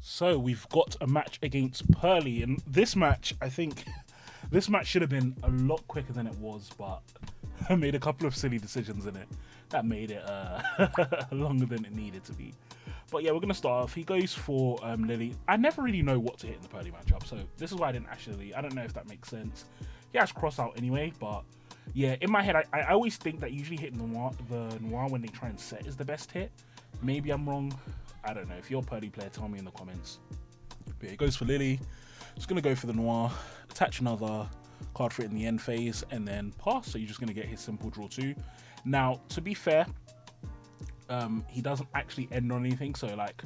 So we've got a match against Pearly, and this match, I think, this match should have been a lot quicker than it was, but I made a couple of silly decisions in it that made it longer than it needed to be. But yeah, we're gonna start off. He goes for Lily. I never really know what to hit in the Pearly matchup, so this is why I didn't actually. I don't know if that makes sense. He has cross out anyway, but yeah, in my head, I always think that usually hitting the noir when they try and set is the best hit. Maybe I'm wrong. I don't know. If you're a Pearly player, tell me in the comments. But yeah, he goes for Lily. Just gonna go for the noir, attach another card for it in the end phase, and then pass. So you're just gonna get his simple draw 2. Now, to be fair, he doesn't actually end on anything. So like,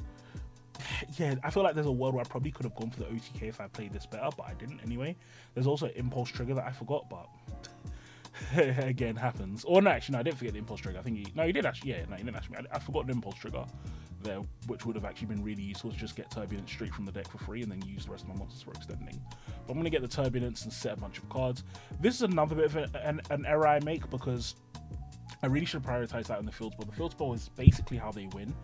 yeah, I feel like there's a world where I probably could have gone for the OTK if I played this better, but I didn't anyway. There's also an impulse trigger that I forgot, but again, happens. Or no, actually, no, I didn't forget the impulse trigger. I think he did actually. Yeah, no, he didn't actually. I forgot the impulse trigger there, which would have actually been really useful to just get Turbulence straight from the deck for free and then use the rest of my monsters for extending. But I'm going to get the Turbulence and set a bunch of cards. This is another bit of an error I make because I really should prioritize that in the field spell. The field spell is basically how they win.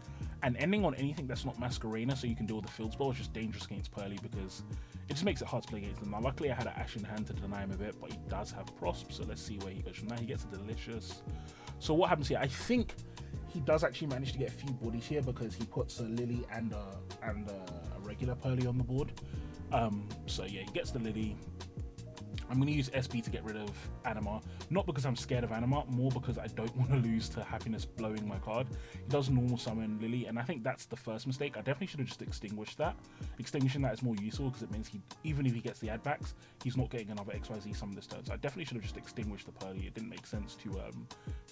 And ending on anything that's not Masquerena, so you can deal with the field spell, is just dangerous against Pearly because it just makes it hard to play against them. Now, luckily, I had an Ash in hand to deny him a bit, but he does have Prosp, so let's see where he goes from there. He gets a Delicious. So what happens here? I think he does actually manage to get a few bodies here because he puts a Lily and a regular Pearly on the board. So yeah, he gets the Lily. I'm going to use SP to get rid of Anima, not because I'm scared of Anima, more because I don't want to lose to Happiness blowing my card. He does normal summon Lily, and I think that's the first mistake. I definitely should have just extinguished that. Extinguishing that is more useful because it means even if he gets the add backs, he's not getting another XYZ summon this turn. So I definitely should have just extinguished the Pearly. It didn't make sense to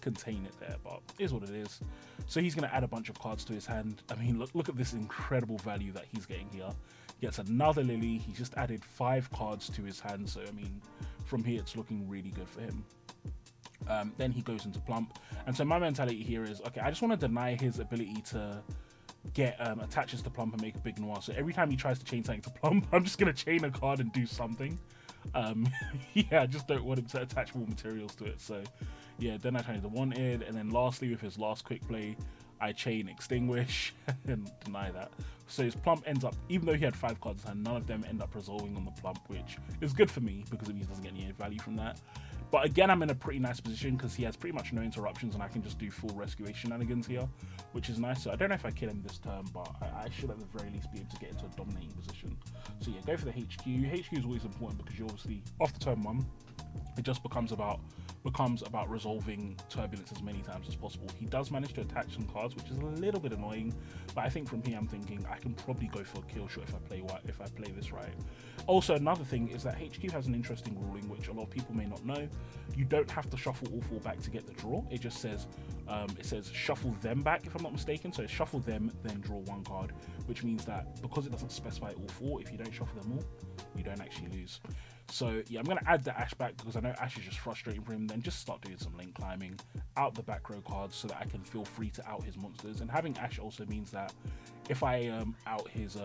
contain it there, but it is what it is. So he's going to add a bunch of cards to his hand. I mean, look at this incredible value that he's getting here. Gets another Lily. He's just added 5 cards to his hand, so I mean, from here it's looking really good for him. Then he goes into Plump, and so my mentality here is, okay, I just want to deny his ability to get attaches to Plump and make a big noir. So every time he tries to chain something to Plump, I'm just gonna chain a card and do something. Yeah, I just don't want him to attach more materials to it. So yeah, then I change the wanted, and then lastly with his last quick play, I chain Extinguish and deny that. So his Plump ends up, even though he had 5 cards and none of them end up resolving on the Plump, which is good for me because it means he doesn't get any value from that. But again, I'm in a pretty nice position because he has pretty much no interruptions and I can just do full rescue shenanigans here, which is nice. So I don't know if I kill him this turn, but I should at the very least be able to get into a dominating position. So yeah, go for the HQ. HQ is always important because you obviously, after turn 1, it just becomes about resolving Turbulence as many times as possible. He does manage to attach some cards, which is a little bit annoying, but I think from here I'm thinking I can probably go for a kill shot if I play this right. Also, another thing is that HQ has an interesting ruling which a lot of people may not know. You don't have to shuffle all 4 back to get the draw. It just says shuffle them back, if I'm not mistaken. So it's shuffle them, then draw 1 card, which means that because it doesn't specify all 4, if you don't shuffle them all, you don't actually lose. So yeah, I'm going to add the Ash back because I know Ash is just frustrating for him. Then just start doing some link climbing, out the back row cards so that I can feel free to out his monsters. And having Ash also means that if I out his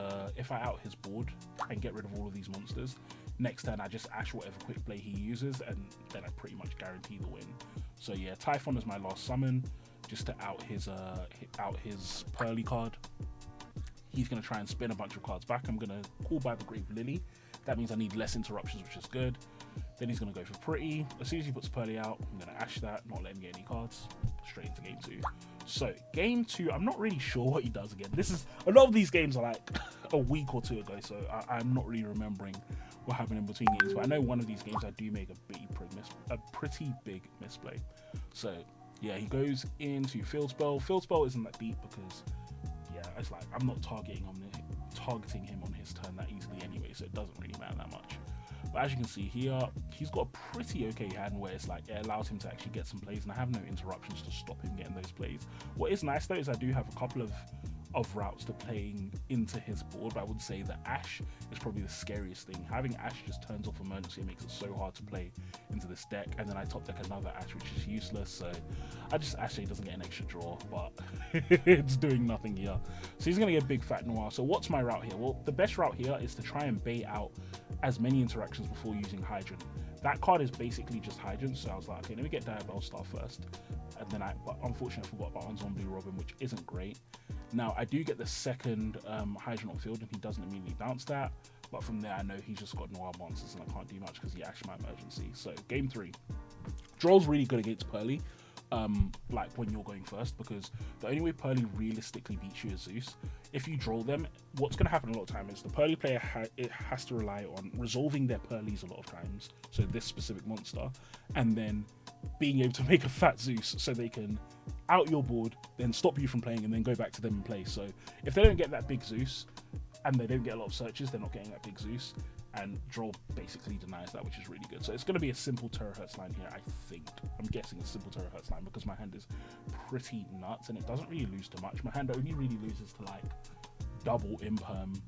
board and get rid of all of these monsters, next turn I just Ash whatever quick play he uses, and then I pretty much guarantee the win. So yeah, Typhon is my last summon, just to out his Pearly card. He's going to try and spin a bunch of cards back. I'm going to call by the Grave Lily. That means I need less interruptions, which is good. Then he's going to go for Pretty. As soon as he puts Pearly out, I'm going to Ash that, not let him get any cards. Straight into game 2. So game 2, I'm not really sure what he does again. This is, a lot of these games are like a week or 2 ago, so I'm not really remembering what happened in between games. But I know one of these games I do make a pretty big misplay. So yeah, he goes into Field Spell. Field Spell isn't that deep because yeah, it's like I'm not targeting him on his turn that easily anyway, so it doesn't really matter that much. But as you can see here, he's got a pretty okay hand where it's like it allows him to actually get some plays, and I have no interruptions to stop him getting those plays. What is nice though is I do have a couple of routes to playing into his board, but I would say that Ash is probably the scariest thing. Having Ash just turns off emergency and makes it so hard to play into this deck, and then I top deck another Ash which is useless, so I just actually doesn't get an extra draw, but it's doing nothing here. So he's gonna get big fat noir. So what's my route here? Well, the best route here is to try and bait out as many interactions before using Hydrant. That card is basically just Hydrant, so I was like, okay, let me get Diabell Star first, and then but unfortunately I forgot about Ensemble Robin, which isn't great. Now, I do get the second Hydrant on field, and he doesn't immediately bounce that. But from there, I know he's just got Noir monsters, and I can't do much because he actually my emergency. So, game 3. Draw's really good against Purrely, like when you're going first, because the only way Purrely realistically beats you is Zeus. If you draw them, what's going to happen a lot of time is the Purrely player has to rely on resolving their Purrelys a lot of times, so this specific monster, and then being able to make a fat Zeus so they can out your board, then stop you from playing, and then go back to them and play. So if they don't get that big Zeus, and they don't get a lot of searches, they're not getting that big Zeus, and draw basically denies that, which is really good. So it's going to be a simple terahertz line here, I think. I'm guessing a simple terahertz line because my hand is pretty nuts, and it doesn't really lose too much. My hand only really loses to like double imperm,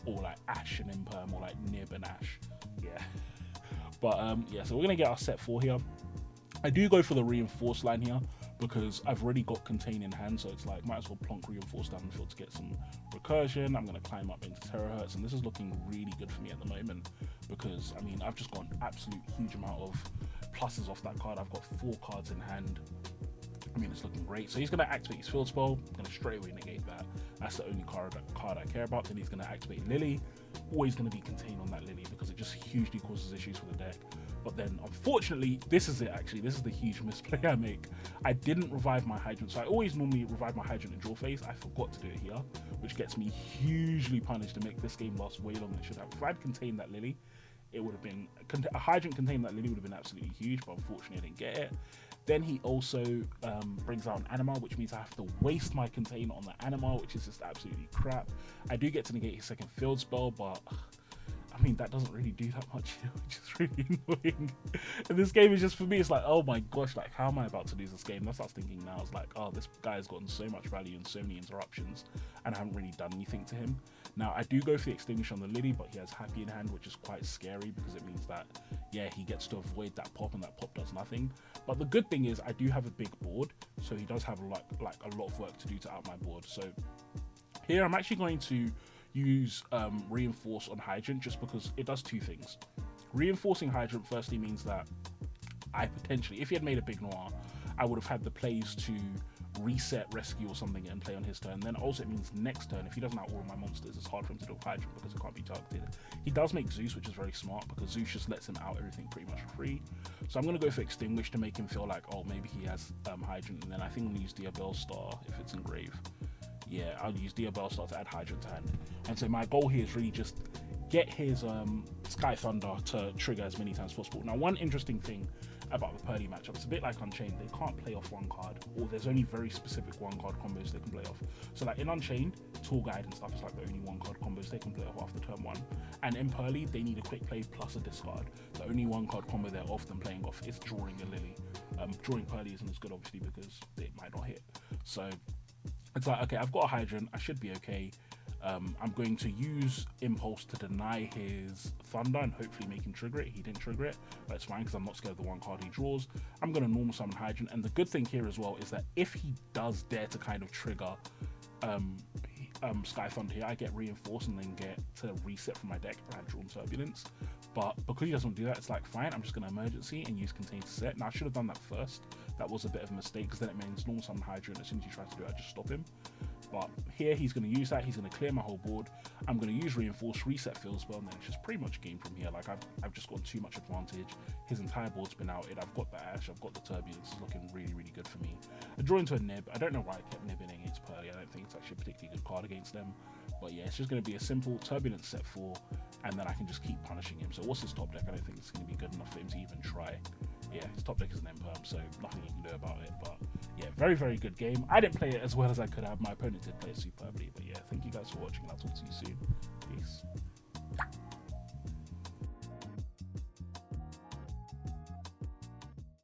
or like Ash and imperm, or like Nib and Ash. Yeah. But yeah, so we're going to get our set 4 here. I do go for the reinforced line here because I've already got contain in hand, so it's like might as well plonk reinforce down the field to get some recursion. I'm going to climb up into terahertz, and this is looking really good for me at the moment because, I mean, I've just got an absolute huge amount of pluses off that card. I've got 4 cards in hand. I mean, it's looking great. So he's going to activate his field spell. I'm going to straight away negate that. That's the only card I care about. Then he's going to activate Lily. Always going to be contained on that Lily because it just hugely causes issues for the deck. But then, unfortunately, this is it actually. This is the huge misplay I make. I didn't revive my Hydrant. So I always normally revive my Hydrant in draw phase. I forgot to do it here, which gets me hugely punished to make this game last way longer than it should have. If I'd contained that Lily, it would have been... A Hydrant contained that Lily would have been absolutely huge, but unfortunately I didn't get it. Then he also brings out an Anima, which means I have to waste my contain on the Anima, which is just absolutely crap. I do get to negate his second field spell, but... I mean, that doesn't really do that much, which is really annoying. And this game is just, for me, it's like, oh my gosh, like, how am I about to lose this game? That's what I was thinking now. It's like, oh, this guy has gotten so much value and so many interruptions, and I haven't really done anything to him. Now, I do go for the Extinguish on the Lily, but he has Happy in hand, which is quite scary because it means that, yeah, he gets to avoid that pop, and that pop does nothing. But the good thing is I do have a big board, so he does have like a lot of work to do to out my board. So here I'm actually going to use reinforce on Hydrant just because it does 2 things. Reinforcing Hydrant firstly means that I potentially, if he had made a big Noir, I would have had the plays to reset, rescue or something and play on his turn. Then also it means next turn, if he doesn't outroar my monsters, it's hard for him to do Hydrant because it can't be targeted. He does make Zeus, which is very smart because Zeus just lets him out everything pretty much for free. So I'm going to go for Extinguish to make him feel like, oh, maybe he has Hydrant, and then I think I'm going to use Diabell Star if it's engraved. Yeah, I'll use Diabell Star to add Hydrant to hand. And so my goal here is really just get his Sky Thunder to trigger as many times as possible. Now, one interesting thing about the Purrely matchup, it's a bit like Unchained. They can't play off one card, or there's only very specific one card combos they can play off. So like in Unchained, Tour Guide and stuff is like the only one card combos they can play off after turn 1. And in Purrely, they need a quick play plus a discard. The only one card combo they're often playing off is drawing a Lily. Drawing Purrely isn't as good, obviously, because it might not hit. So it's like, okay, I've got a Hydrant, I should be okay. I'm going to use Impulse to deny his Thunder and hopefully make him trigger it. He didn't trigger it, but it's fine because I'm not scared of the one card he draws. I'm going to normal summon Hydrant, and the good thing here as well is that if he does dare to kind of trigger Sky Thunder here, I get Reinforce and then get to reset from my deck and I've drawn Turbulence. But because he doesn't do that, it's like, fine, I'm just going to Emergency and use Contain to set. Now, I should have done that first. That was a bit of a mistake because then it means normal summon Hydrant. As soon as he tries to do it, I just stop him. But here he's going to use that. He's going to clear my whole board. I'm going to use Reinforce, reset Field Spell, and then it's just pretty much game from here. Like I've just gotten too much advantage. His entire board's been outed. I've got the Ash. I've got the Turbulence. It's looking really, really good for me. I draw into a Nib. I don't know why I kept nibbing against Purrely. I don't think it's actually a particularly good card against them. But yeah, it's just going to be a simple Turbulence set 4, and then I can just keep punishing him. So what's his top deck? I don't think it's going to be good enough for him to even try. Yeah, his top deck is an Imperm, so nothing you can do about it. But yeah, very, very good game. I didn't play it as well as I could have. My opponent did play it superbly. But yeah, thank you guys for watching, and I'll talk to you soon. Peace.